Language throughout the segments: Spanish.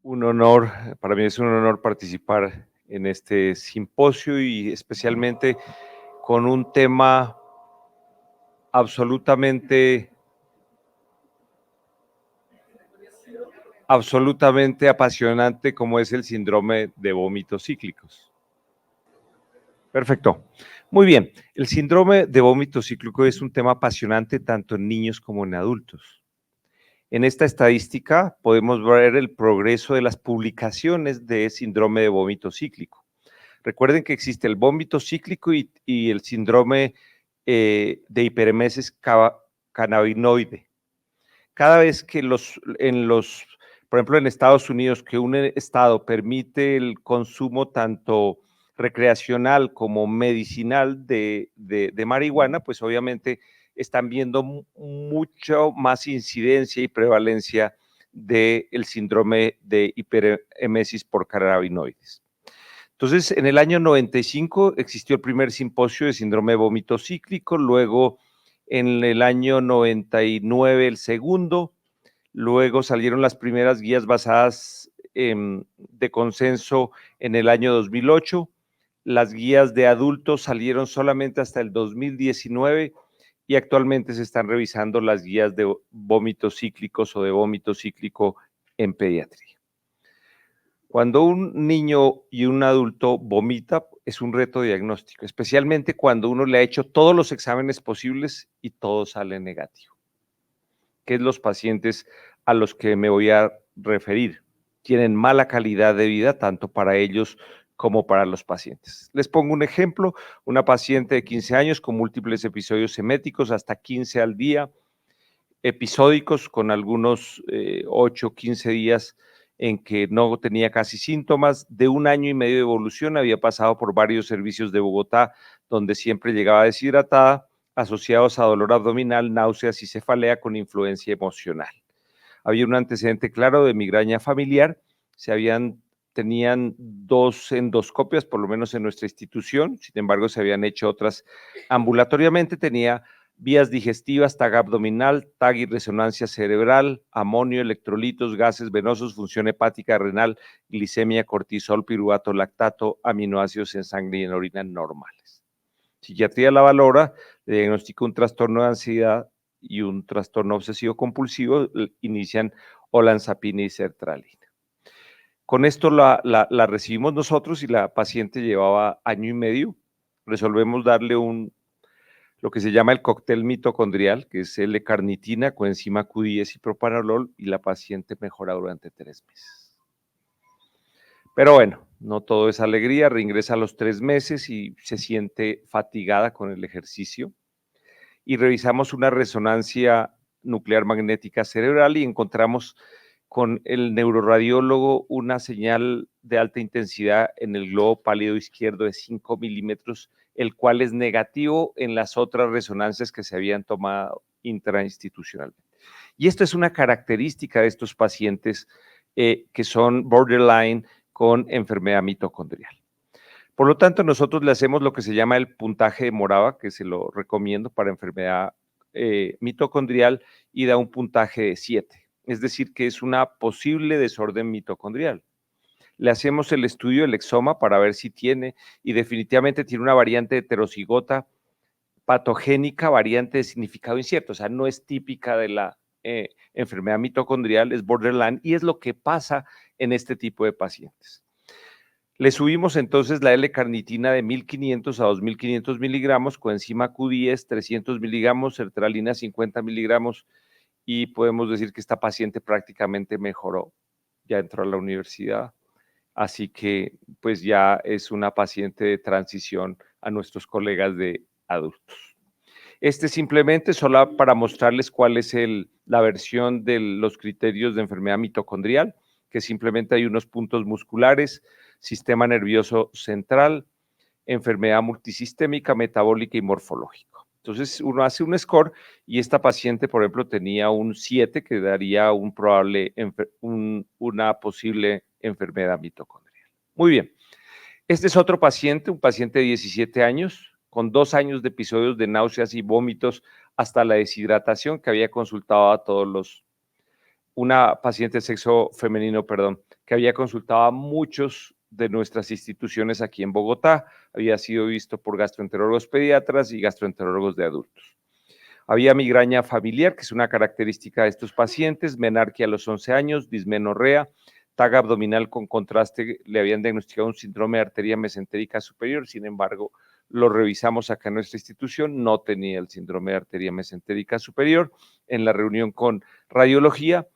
Un honor, para mí es un honor participar en este simposio y especialmente con un tema absolutamente apasionante como es el síndrome de vómitos cíclicos. Perfecto. Muy bien. El síndrome de vómito cíclico es un tema apasionante tanto en niños como en adultos. En esta estadística podemos ver el progreso de las publicaciones de síndrome de vómito cíclico. Recuerden que existe el vómito cíclico y el síndrome de hiperemesis cannabinoide. Cada vez que por ejemplo, en Estados Unidos, que un estado permite el consumo tanto recreacional como medicinal de marihuana, pues obviamente están viendo mucho más incidencia y prevalencia del síndrome de hiperemesis por cannabinoides. Entonces, en el año 95 existió el primer simposio de síndrome de vómito cíclico, luego en el año 99 el segundo, luego salieron las primeras guías basadas de consenso en el año 2008, las guías de adultos salieron solamente hasta el 2019 y actualmente se están revisando las guías de vómitos cíclicos o de vómito cíclico en pediatría. Cuando un niño y un adulto vomita, es un reto diagnóstico, especialmente cuando uno le ha hecho todos los exámenes posibles y todo sale negativo. ¿Qué es los pacientes a los que me voy a referir? Tienen mala calidad de vida, tanto para ellos como para los pacientes. Les pongo un ejemplo, una paciente de 15 años con múltiples episodios eméticos, hasta 15 al día, episódicos con algunos 8 o 15 días en que no tenía casi síntomas, de 1 año y medio de evolución, había pasado por varios servicios de Bogotá, donde siempre llegaba deshidratada, asociados a dolor abdominal, náuseas y cefalea con influencia emocional. Había un antecedente claro de migraña familiar, tenían 2 endoscopias, por lo menos en nuestra institución, sin embargo se habían hecho otras ambulatoriamente, tenía vías digestivas, TAG abdominal, TAG y resonancia cerebral, amonio, electrolitos, gases venosos, función hepática, renal, glicemia, cortisol, piruvato, lactato, aminoácidos en sangre y en orina normales. Psiquiatría la valora, le diagnostica un trastorno de ansiedad y un trastorno obsesivo compulsivo, inician olanzapina y sertralina. Con esto la recibimos nosotros y la paciente llevaba 1 año y medio. Resolvemos darle lo que se llama el cóctel mitocondrial, que es L-carnitina, coenzima Q10 y propanolol, y la paciente mejora durante 3 meses. Pero bueno, no todo es alegría, reingresa a los 3 meses y se siente fatigada con el ejercicio. Y revisamos una resonancia nuclear magnética cerebral y encontramos con el neuroradiólogo una señal de alta intensidad en el globo pálido izquierdo de 5 milímetros, el cual es negativo en las otras resonancias que se habían tomado intrainstitucionalmente. Y esto es una característica de estos pacientes que son borderline con enfermedad mitocondrial. Por lo tanto, nosotros le hacemos lo que se llama el puntaje de Morava, que se lo recomiendo para enfermedad mitocondrial, y da un puntaje de 7, es decir, que es una posible desorden mitocondrial. Le hacemos el estudio del exoma para ver si tiene, y definitivamente tiene una variante heterocigota patogénica, variante de significado incierto, o sea, no es típica de la enfermedad mitocondrial, es borderline, y es lo que pasa en este tipo de pacientes. Le subimos entonces la L-carnitina de 1500 a 2500 miligramos, coenzima Q10, 300 miligramos, sertralina 50 miligramos, y podemos decir que esta paciente prácticamente mejoró, ya entró a la universidad, así que pues ya es una paciente de transición a nuestros colegas de adultos. Simplemente solo para mostrarles cuál es la versión de los criterios de enfermedad mitocondrial, que simplemente hay unos puntos musculares, sistema nervioso central, enfermedad multisistémica, metabólica y morfológico. Entonces uno hace un score y esta paciente, por ejemplo, tenía un 7 que daría una posible enfermedad mitocondrial. Muy bien. Este es otro paciente, un paciente de 17 años, con 2 años de episodios de náuseas y vómitos hasta la deshidratación, que había consultado a una paciente de sexo femenino, que había consultado a muchos de nuestras instituciones aquí en Bogotá. Había sido visto por gastroenterólogos pediatras y gastroenterólogos de adultos. Había migraña familiar, que es una característica de estos pacientes, menarquia a los 11 años, dismenorrea, TAG abdominal con contraste, le habían diagnosticado un síndrome de arteria mesentérica superior, sin embargo, lo revisamos acá en nuestra institución, no tenía el síndrome de arteria mesentérica superior. En la reunión con radiología,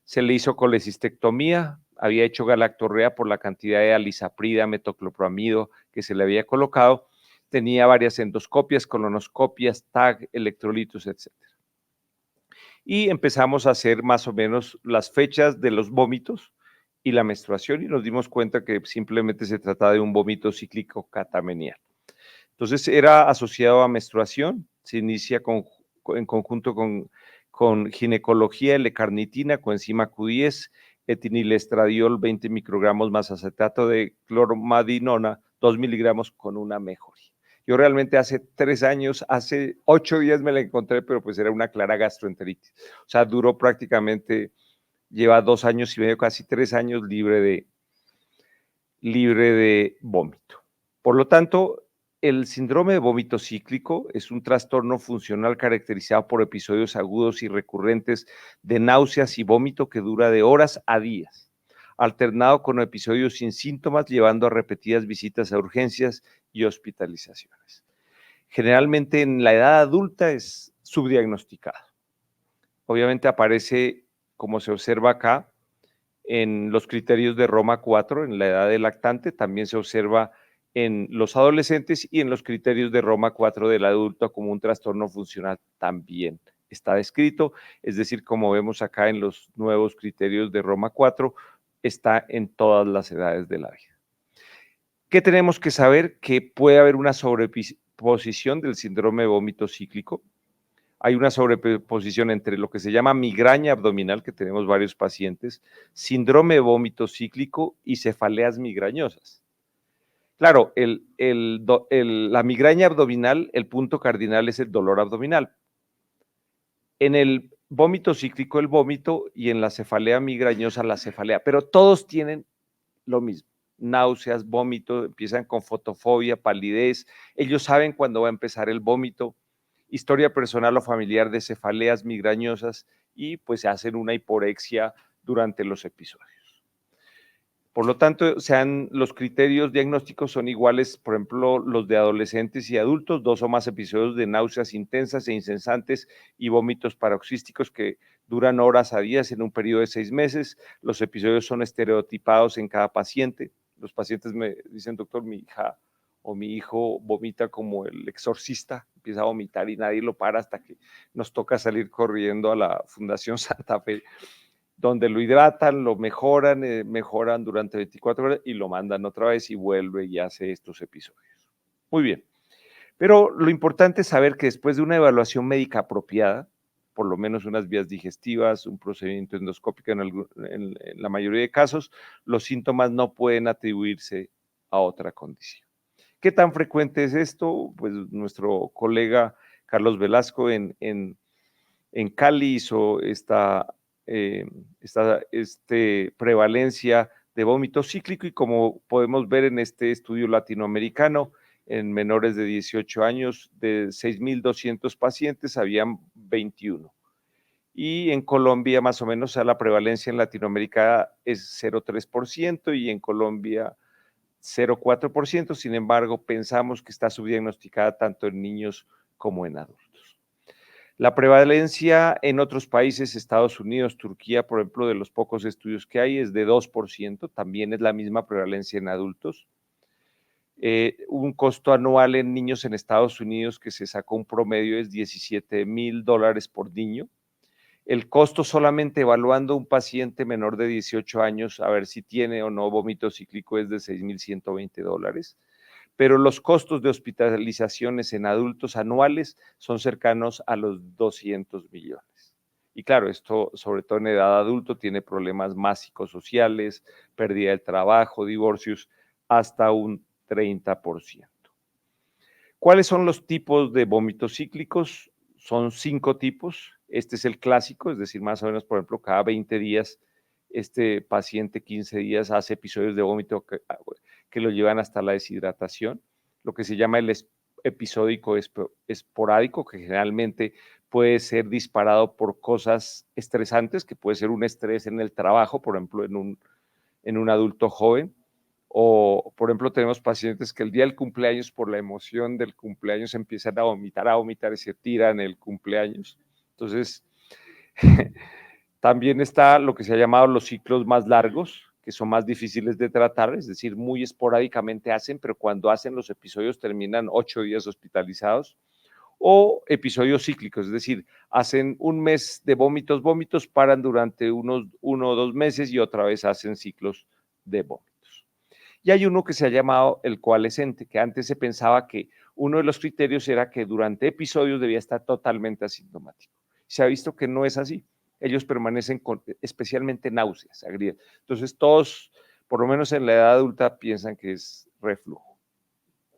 se le hizo colecistectomía, había hecho galactorrea por la cantidad de alisaprida, metoclopramida que se le había colocado, tenía varias endoscopias, colonoscopias, TAG, electrolitos, etc. Y empezamos a hacer más o menos las fechas de los vómitos y la menstruación y nos dimos cuenta que simplemente se trataba de un vómito cíclico catamenial. Entonces era asociado a menstruación, se inicia en conjunto con ginecología, L-carnitina, coenzima Q10, etinilestradiol 20 microgramos más acetato de clormadinona 2 miligramos con una mejoría. Yo realmente hace 3 años, hace 8 días me la encontré, pero pues era una clara gastroenteritis. O sea, duró prácticamente, lleva 2 años y medio, casi 3 años libre de vómito. Por lo tanto, el síndrome de vómito cíclico es un trastorno funcional caracterizado por episodios agudos y recurrentes de náuseas y vómito que dura de horas a días, alternado con episodios sin síntomas, llevando a repetidas visitas a urgencias y hospitalizaciones. Generalmente en la edad adulta es subdiagnosticado. Obviamente aparece, como se observa acá, en los criterios de Roma 4, en la edad del lactante, también se observa en los adolescentes y en los criterios de Roma 4 del adulto como un trastorno funcional también está descrito, es decir, como vemos acá en los nuevos criterios de Roma 4, está en todas las edades de la vida. ¿Qué tenemos que saber? Que puede haber una sobreposición del síndrome de vómito cíclico. Hay una sobreposición entre lo que se llama migraña abdominal, que tenemos varios pacientes, síndrome de vómito cíclico y cefaleas migrañosas. Claro, la migraña abdominal, el punto cardinal es el dolor abdominal. En el vómito cíclico, el vómito, y en la cefalea migrañosa, la cefalea, pero todos tienen lo mismo, náuseas, vómito, empiezan con fotofobia, palidez, ellos saben cuándo va a empezar el vómito, historia personal o familiar de cefaleas migrañosas y pues se hacen una hiporexia durante los episodios. Por lo tanto, los criterios diagnósticos son iguales, por ejemplo, los de adolescentes y adultos, 2 o más episodios de náuseas intensas e incesantes y vómitos paroxísticos que duran horas a días en un periodo de 6 meses. Los episodios son estereotipados en cada paciente. Los pacientes me dicen, doctor, mi hija o mi hijo vomita como el exorcista, empieza a vomitar y nadie lo para hasta que nos toca salir corriendo a la Fundación Santa Fe, donde lo hidratan, lo mejoran, mejoran durante 24 horas y lo mandan otra vez y vuelve y hace estos episodios. Muy bien. Pero lo importante es saber que después de una evaluación médica apropiada, por lo menos unas vías digestivas, un procedimiento endoscópico en la mayoría de casos, los síntomas no pueden atribuirse a otra condición. ¿Qué tan frecuente es esto? Pues nuestro colega Carlos Velasco en Cali hizo esta prevalencia de vómito cíclico y como podemos ver en este estudio latinoamericano, en menores de 18 años, de 6.200 pacientes, habían 21. Y en Colombia, más o menos, la prevalencia en Latinoamérica es 0,3% y en Colombia 0,4%. Sin embargo, pensamos que está subdiagnosticada tanto en niños como en adultos. La prevalencia en otros países, Estados Unidos, Turquía, por ejemplo, de los pocos estudios que hay, es de 2%, también es la misma prevalencia en adultos. Un costo anual en niños en Estados Unidos que se sacó un promedio es $17,000 por niño. El costo solamente evaluando un paciente menor de 18 años, a ver si tiene o no vómito cíclico, es de $6,120. Pero los costos de hospitalizaciones en adultos anuales son cercanos a los 200 millones. Y claro, esto, sobre todo en edad adulto, tiene problemas más psicosociales, pérdida del trabajo, divorcios, hasta un 30%. ¿Cuáles son los tipos de vómitos cíclicos? Son 5 tipos. Este es el clásico, es decir, más o menos, por ejemplo, cada 20 días este paciente 15 días hace episodios de vómito que lo llevan hasta la deshidratación, lo que se llama el episódico esporádico, que generalmente puede ser disparado por cosas estresantes, que puede ser un estrés en el trabajo, por ejemplo, en un adulto joven, o, por ejemplo, tenemos pacientes que el día del cumpleaños, por la emoción del cumpleaños, empiezan a vomitar y se tiran el cumpleaños. Entonces, también está lo que se ha llamado los ciclos más largos, que son más difíciles de tratar, es decir, muy esporádicamente hacen, pero cuando hacen los episodios terminan 8 días hospitalizados, o episodios cíclicos, es decir, hacen un mes de vómitos, paran durante uno o 2 meses y otra vez hacen ciclos de vómitos. Y hay uno que se ha llamado el coalescente, que antes se pensaba que uno de los criterios era que durante episodios debía estar totalmente asintomático. Se ha visto que no es así. Ellos permanecen con especialmente náuseas, agrias. Entonces todos, por lo menos en la edad adulta, piensan que es reflujo.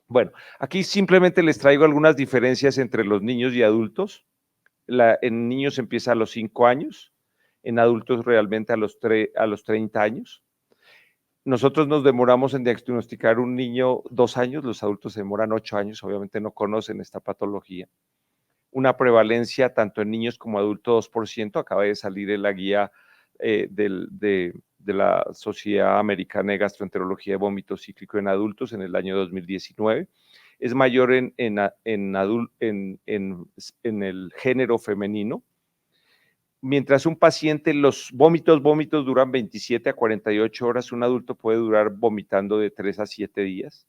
Bueno, aquí simplemente les traigo algunas diferencias entre los niños y adultos. En niños empieza a los 5 años, en adultos realmente a los 30 años. Nosotros nos demoramos en diagnosticar un niño 2 años, los adultos se demoran 8 años, obviamente no conocen esta patología. Una prevalencia tanto en niños como adultos 2%, acaba de salir en la guía de la Sociedad Americana de Gastroenterología de Vómito Cíclico en Adultos en el año 2019. Es mayor en el género femenino. Mientras un paciente, los vómitos duran 27 a 48 horas, un adulto puede durar vomitando de 3 a 7 días.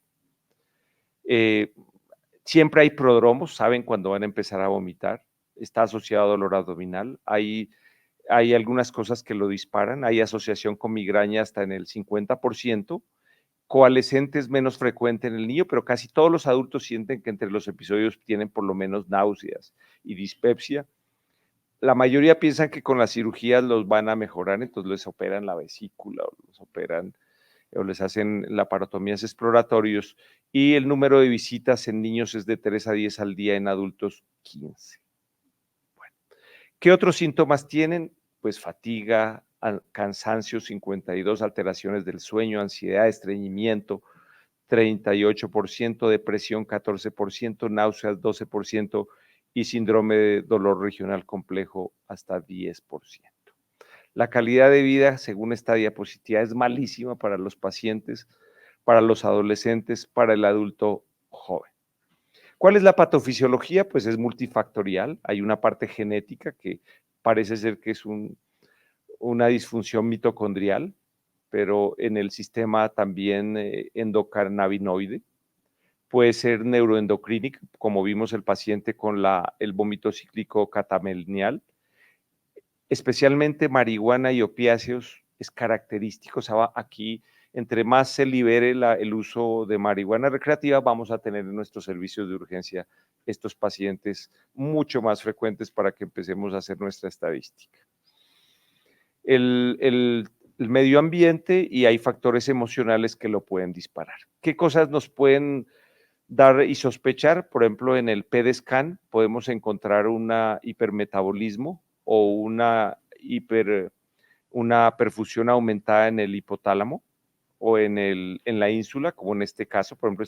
Siempre hay prodromos, saben cuándo van a empezar a vomitar, está asociado a dolor abdominal, hay algunas cosas que lo disparan, hay asociación con migraña hasta en el 50%, coalescente es menos frecuente en el niño, pero casi todos los adultos sienten que entre los episodios tienen por lo menos náuseas y dispepsia. La mayoría piensan que con las cirugías los van a mejorar, entonces les operan la vesícula o les hacen laparotomías exploratorios y el número de visitas en niños es de 3 a 10 al día, en adultos 15. Bueno, ¿qué otros síntomas tienen? Pues fatiga, cansancio 52, alteraciones del sueño, ansiedad, estreñimiento 38%, depresión 14%, náuseas 12% y síndrome de dolor regional complejo hasta 10%. La calidad de vida, según esta diapositiva, es malísima para los pacientes, para los adolescentes, para el adulto joven. ¿Cuál es la patofisiología? Pues es multifactorial. Hay una parte genética que parece ser que es una disfunción mitocondrial, pero en el sistema también endocannabinoide. Puede ser neuroendocrínica, como vimos el paciente con el vómito cíclico catamenial. Especialmente marihuana y opiáceos es característico. O sea, aquí, entre más se libere el uso de marihuana recreativa, vamos a tener en nuestros servicios de urgencia estos pacientes mucho más frecuentes para que empecemos a hacer nuestra estadística. El medio ambiente y hay factores emocionales que lo pueden disparar. ¿Qué cosas nos pueden dar y sospechar? Por ejemplo, en el PET-scan podemos encontrar un hipermetabolismo o una perfusión aumentada en el hipotálamo o en la ínsula, como en este caso, por ejemplo,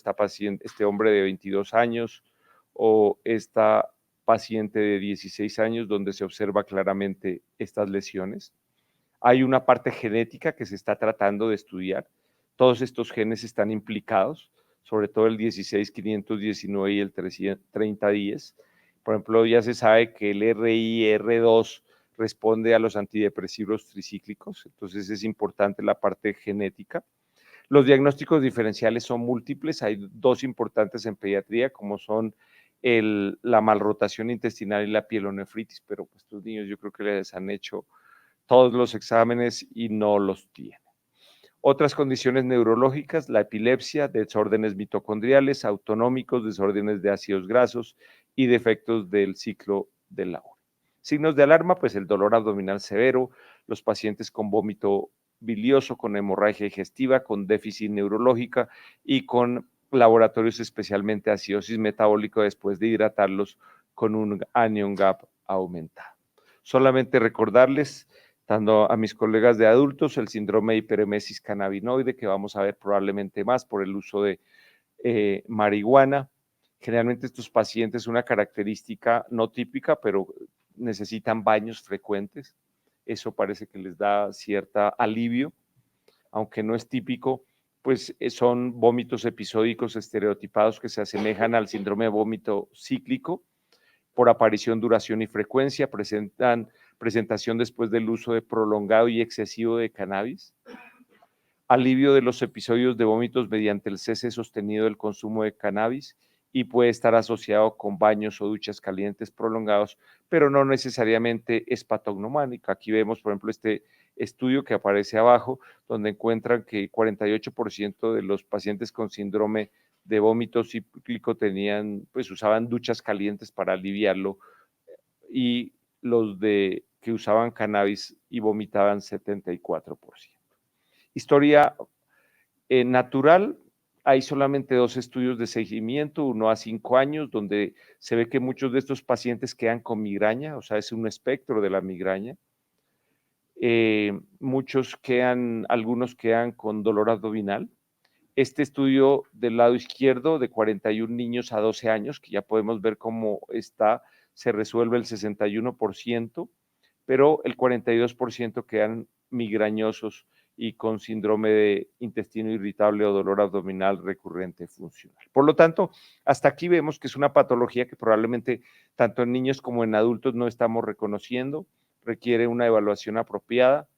este hombre de 22 años o esta paciente de 16 años, donde se observa claramente estas lesiones. Hay una parte genética que se está tratando de estudiar. Todos estos genes están implicados, sobre todo el 16-519 y el 3010. Por ejemplo, ya se sabe que el RI-R2 responde a los antidepresivos tricíclicos, entonces es importante la parte genética. Los diagnósticos diferenciales son múltiples, hay dos importantes en pediatría, como son la malrotación intestinal y la pielonefritis, pero pues estos niños yo creo que les han hecho todos los exámenes y no los tienen. Otras condiciones neurológicas, la epilepsia, desórdenes mitocondriales, autonómicos, desórdenes de ácidos grasos y defectos del ciclo del la urea. Signos de alarma, pues el dolor abdominal severo, los pacientes con vómito bilioso, con hemorragia digestiva, con déficit neurológica y con laboratorios especialmente acidosis metabólica después de hidratarlos con un anion gap aumentado. Solamente recordarles Dando a mis colegas de adultos el síndrome de hiperemesis cannabinoide, que vamos a ver probablemente más por el uso de marihuana. Generalmente estos pacientes, una característica no típica, pero necesitan baños frecuentes. Eso parece que les da cierta alivio, aunque no es típico, pues son vómitos episódicos estereotipados que se asemejan al síndrome de vómito cíclico por aparición, duración y frecuencia, presentación después del uso de prolongado y excesivo de cannabis, alivio de los episodios de vómitos mediante el cese sostenido del consumo de cannabis y puede estar asociado con baños o duchas calientes prolongados, pero no necesariamente es patognománico. Aquí vemos, por ejemplo, este estudio que aparece abajo, donde encuentran que 48% de los pacientes con síndrome de vómito cíclico pues usaban duchas calientes para aliviarlo, y los que usaban cannabis y vomitaban 74%. Historia natural, hay solamente 2 estudios de seguimiento, 1 a 5 años, donde se ve que muchos de estos pacientes quedan con migraña, o sea, es un espectro de la migraña. Algunos quedan con dolor abdominal. Este estudio del lado izquierdo, de 41 niños a 12 años, que ya podemos ver cómo se resuelve el 61%, pero el 42% quedan migrañosos y con síndrome de intestino irritable o dolor abdominal recurrente funcional. Por lo tanto, hasta aquí vemos que es una patología que probablemente tanto en niños como en adultos no estamos reconociendo, requiere una evaluación apropiada.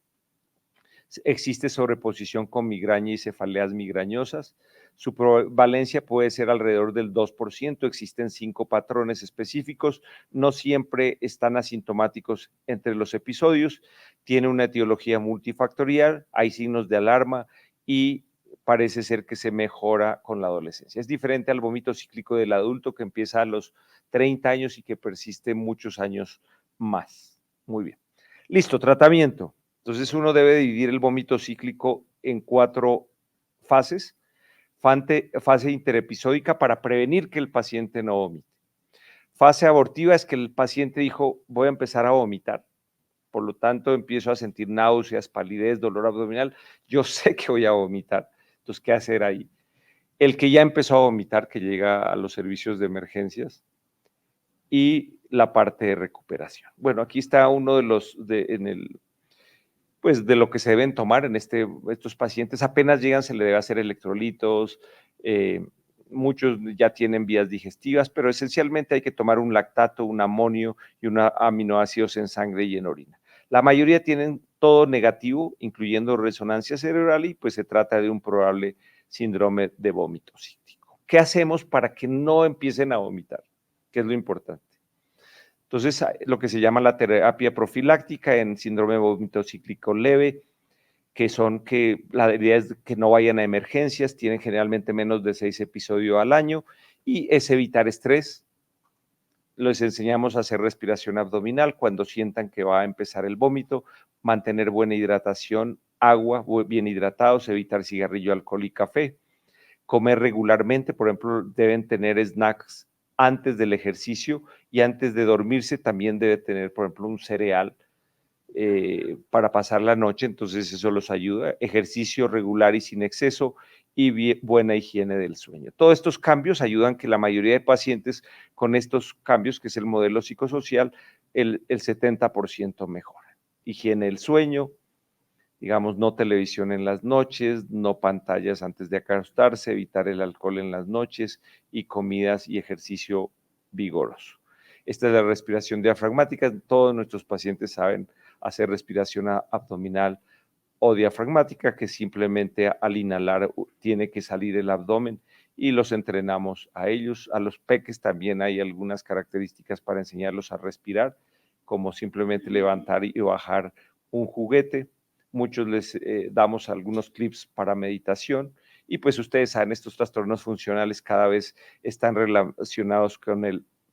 Existe sobreposición con migraña y cefaleas migrañosas. Su prevalencia puede ser alrededor del 2%. Existen 5 patrones específicos. No siempre están asintomáticos entre los episodios. Tiene una etiología multifactorial. Hay signos de alarma y parece ser que se mejora con la adolescencia. Es diferente al vómito cíclico del adulto, que empieza a los 30 años y que persiste muchos años más. Muy bien. Listo, tratamiento. Entonces uno debe dividir el vómito cíclico en 4 fases. Fase interepisódica, para prevenir que el paciente no vomite. Fase abortiva es que el paciente dijo, voy a empezar a vomitar, por lo tanto empiezo a sentir náuseas, palidez, dolor abdominal, yo sé que voy a vomitar, entonces, ¿qué hacer ahí? El que ya empezó a vomitar, que llega a los servicios de emergencias, y la parte de recuperación. Bueno, aquí está uno de los, pues de lo que se deben tomar en estos pacientes. Apenas llegan, se le debe hacer electrolitos, muchos ya tienen vías digestivas, pero esencialmente hay que tomar un lactato, un amonio y unos aminoácidos en sangre y en orina. La mayoría tienen todo negativo, incluyendo resonancia cerebral, y pues se trata de un probable síndrome de vómito cíclico. ¿Qué hacemos para que no empiecen a vomitar? ¿Qué es lo importante? Entonces, lo que se llama la terapia profiláctica en síndrome de vómito cíclico leve, que la idea es que no vayan a emergencias, tienen generalmente menos de 6 episodios al año, y es evitar estrés. Les enseñamos a hacer respiración abdominal cuando sientan que va a empezar el vómito, mantener buena hidratación, agua, bien hidratados, evitar cigarrillo, alcohol y café, comer regularmente, por ejemplo, deben tener snacks antes del ejercicio, y antes de dormirse también debe tener, por ejemplo, un cereal para pasar la noche, entonces eso los ayuda. Ejercicio regular y sin exceso, y buena higiene del sueño. Todos estos cambios ayudan que la mayoría de pacientes con estos cambios, que es el modelo psicosocial, el 70% mejora. Higiene del sueño, digamos, no televisión en las noches, no pantallas antes de acostarse, evitar el alcohol en las noches y comidas y ejercicio vigoroso. Esta es la respiración diafragmática. Todos nuestros pacientes saben hacer respiración abdominal o diafragmática, que simplemente al inhalar tiene que salir el abdomen, y los entrenamos a ellos. A los peques también hay algunas características para enseñarlos a respirar, como simplemente levantar y bajar un juguete. Muchos les damos algunos clips para meditación, y pues ustedes saben, estos trastornos funcionales cada vez están relacionados con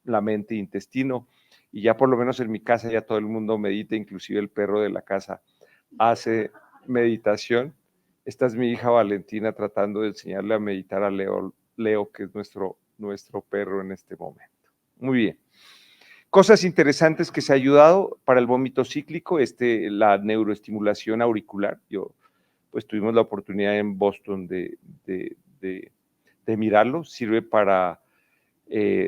la mente e intestino, y ya por lo menos en mi casa ya todo el mundo medita, inclusive el perro de la casa hace meditación. Esta es mi hija Valentina tratando de enseñarle a meditar a Leo, que es nuestro perro en este momento. Muy bien. Cosas interesantes que se ha ayudado para el vómito cíclico, la neuroestimulación auricular. Pues tuvimos la oportunidad en Boston de mirarlo. Sirve para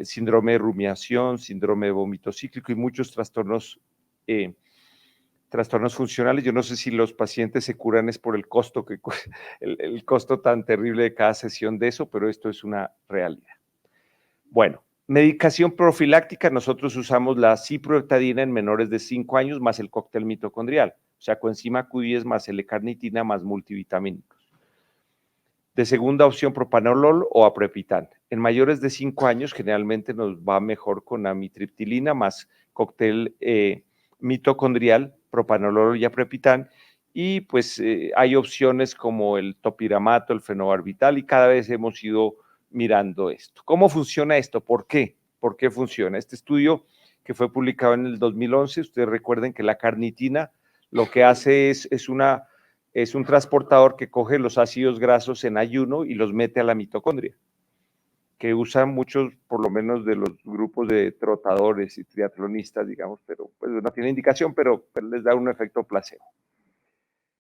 síndrome de rumiación, síndrome de vómito cíclico y muchos trastornos funcionales. Yo no sé si los pacientes se curan es por el costo, el costo tan terrible de cada sesión de eso, pero esto es una realidad. Bueno, medicación profiláctica, nosotros usamos la ciproheptadina en menores de 5 años más el cóctel mitocondrial, o sea, coenzima Q10 más L-carnitina más multivitamínicos. De segunda opción, propanolol o aprepitan. En mayores de 5 años, generalmente nos va mejor con amitriptilina más cóctel mitocondrial, propanolol y aprepitan. Y pues hay opciones como el topiramato, el fenobarbital, y cada vez hemos ido mirando esto. ¿Cómo funciona esto? ¿Por qué? ¿Por qué funciona? Este estudio que fue publicado en el 2011, ustedes recuerden que la carnitina lo que hace es un transportador que coge los ácidos grasos en ayuno y los mete a la mitocondria, que usan muchos, por lo menos de los grupos de trotadores y triatlonistas, digamos, pero pues no tiene indicación, pero les da un efecto placebo.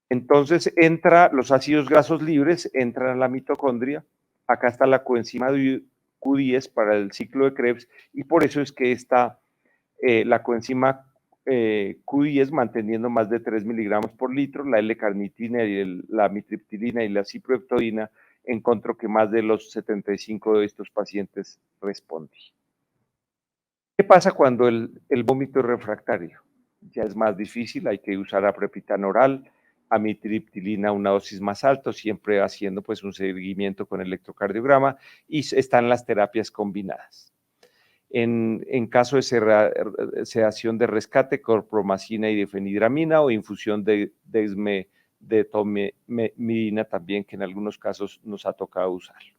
Entonces los ácidos grasos libres entran a la mitocondria. Acá está la coenzima Q10 para el ciclo de Krebs y por eso es que está la coenzima Q10 manteniendo más de 3 miligramos por litro, la L-carnitina y la amitriptilina y la ciproheptadina encontró que más de los 75 de estos pacientes respondían. ¿Qué pasa cuando el vómito es refractario? Ya es más difícil, hay que usar aprepitan oral, amitriptilina una dosis más alta, siempre haciendo pues un seguimiento con electrocardiograma y están las terapias combinadas. En caso de sedación de rescate, chlorpromazina y difenhidramina o infusión de dexmedetomidina también, que en algunos casos nos ha tocado usarlo.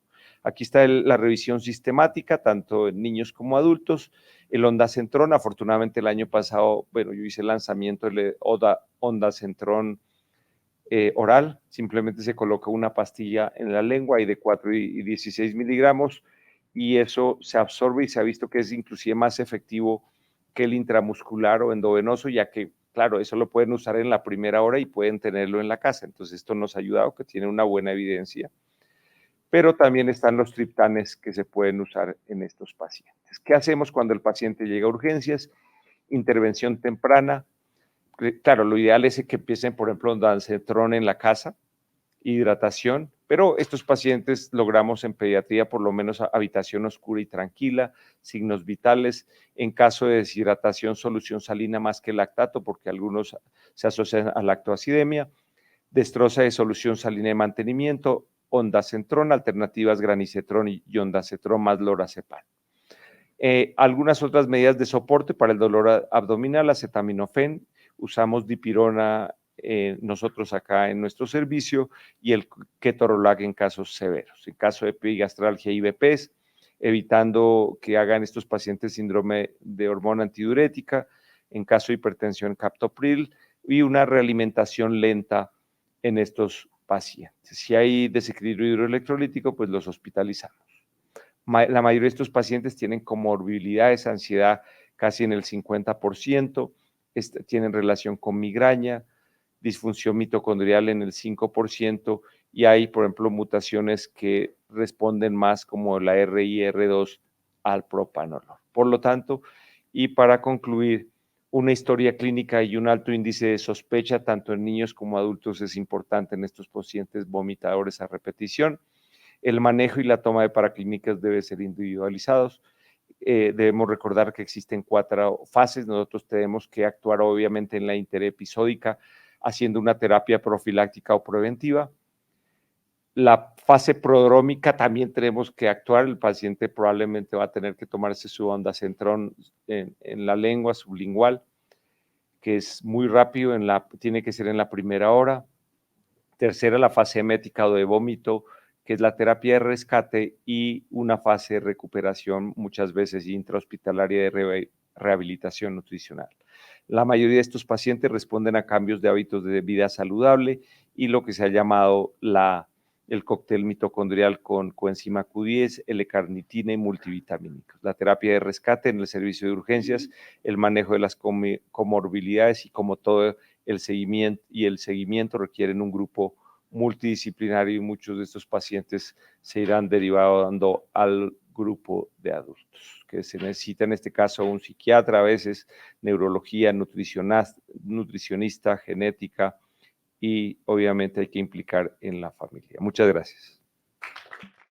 Aquí está la revisión sistemática, tanto en niños como adultos. El ondansetron, afortunadamente el año pasado, bueno, yo hice el lanzamiento del ondansetron oral, simplemente se coloca una pastilla en la lengua y de 4 y 16 miligramos y eso se absorbe y se ha visto que es inclusive más efectivo que el intramuscular o endovenoso, ya que, claro, eso lo pueden usar en la primera hora y pueden tenerlo en la casa. Entonces, esto nos ha ayudado, que tiene una buena evidencia. Pero también están los triptanes que se pueden usar en estos pacientes. ¿Qué hacemos cuando el paciente llega a urgencias? Intervención temprana. Claro, lo ideal es que empiecen, por ejemplo, ondansetron en la casa, hidratación, pero estos pacientes logramos en pediatría por lo menos habitación oscura y tranquila, signos vitales, en caso de deshidratación, solución salina más que lactato, porque algunos se asocian a lactoacidemia, destroza de solución salina de mantenimiento, ondansetron, alternativas granisetron y ondansetron más lorazepam. Algunas otras medidas de soporte para el dolor abdominal, acetaminofén, usamos dipirona nosotros acá en nuestro servicio y el ketorolac en casos severos. En caso de epigastralgia y IBPs, evitando que hagan estos pacientes síndrome de hormona antidiurética, en caso de hipertensión captopril y una realimentación lenta en estos pacientes. Si hay desequilibrio hidroelectrolítico, pues los hospitalizamos. La mayoría de estos pacientes tienen comorbilidades, ansiedad casi en el 50%, tienen relación con migraña, disfunción mitocondrial en el 5% y hay, por ejemplo, mutaciones que responden más como la RI-R2 al propanolol. Por lo tanto, y para concluir, una historia clínica y un alto índice de sospecha, tanto en niños como adultos, es importante en estos pacientes vomitadores a repetición. El manejo y la toma de paraclínicas debe ser individualizados. Debemos recordar que existen 4 fases. Nosotros tenemos que actuar obviamente en la interepisódica, haciendo una terapia profiláctica o preventiva. La fase prodrómica también tenemos que actuar. El paciente probablemente va a tener que tomarse su ondansetron en la lengua sublingual, que es muy rápido, tiene que ser en la primera hora. Tercera, la fase emética o de vómito, que es la terapia de rescate, y una fase de recuperación, muchas veces intrahospitalaria de rehabilitación nutricional. La mayoría de estos pacientes responden a cambios de hábitos de vida saludable y lo que se ha llamado la el cóctel mitocondrial con coenzima Q10, L-carnitina y multivitamínicos, la terapia de rescate en el servicio de urgencias, el manejo de las comorbilidades y como todo el seguimiento requieren un grupo multidisciplinario y muchos de estos pacientes se irán derivando al grupo de adultos, que se necesita en este caso un psiquiatra, a veces neurología, nutricionista, genética, y obviamente hay que implicar en la familia. Muchas gracias.